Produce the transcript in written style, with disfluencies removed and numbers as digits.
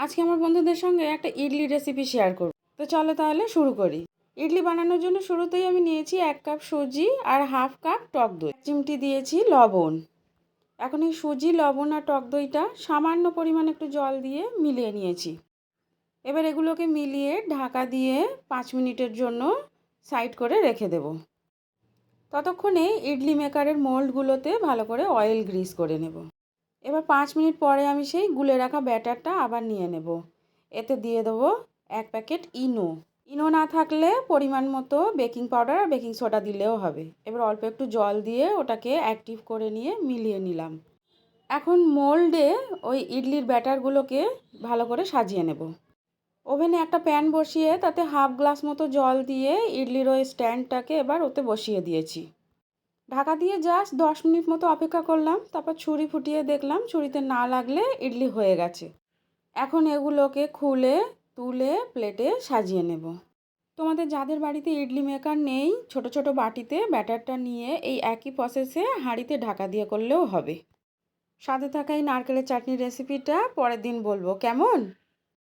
আজকে আমার বন্ধুদের সঙ্গে একটা ইডলি রেসিপি শেয়ার করব। তো চলো তাহলে শুরু করি। ইডলি বানানোর জন্য শুরুতেই আমি নিয়েছি 1 কাপ সুজি আর হাফ কাপ টক দই, 1 চিমটি দিয়েছি লবণ। এখন এই সুজি, লবণ আর টক দইটা সামান্য পরিমাণে একটু জল দিয়ে মিলিয়ে নিয়েছি। এবার এগুলোকে মিলিয়ে ঢাকা দিয়ে 5 মিনিটের জন্য সাইড করে রেখে দেব। ততক্ষণে ইডলি মেকারের মোল্ডগুলোতে ভালো করে অয়েল গ্রিস করে নেব। এবার 5 মিনিট পরে আমি সেই গুলে রাখা ব্যাটারটা আবার নিয়ে নেব। এতে দিয়ে দেবো 1 প্যাকেট ইনো। ইনো না থাকলে পরিমাণ মতো বেকিং পাউডার আর বেকিং সোডা দিলেও হবে। এবার অল্প একটু জল দিয়ে ওটাকে অ্যাক্টিভ করে নিয়ে মিলিয়ে নিলাম। এখন মোল্ডে ওই ইডলির ব্যাটারগুলোকে ভালো করে সাজিয়ে নেব। ওভেনে একটা প্যান বসিয়ে তাতে হাফ গ্লাস মতো জল দিয়ে ইডলির ওই স্ট্যান্ডটাকে এবার ওতে বসিয়ে দিয়েছি। ঢাকা দিয়ে জাস্ট 10 মিনিট মতো অপেক্ষা করলাম। তারপর ছুরি ফুটিয়ে দেখলাম ছুরিতে না লাগলে ইডলি হয়ে গেছে। এখন এগুলোকে খুলে তুলে প্লেটে সাজিয়ে নেব। তোমাদের যাদের বাড়িতে ইডলি মেকার নেই, ছোট ছোট বাটিতে ব্যাটারটা নিয়ে এই একই প্রসেসে হাঁড়িতে ঢাকা দিয়ে করলেও হবে। সাথে থাকা এই নারকেলের চাটনির রেসিপিটা পরের দিন বলবো কেমন।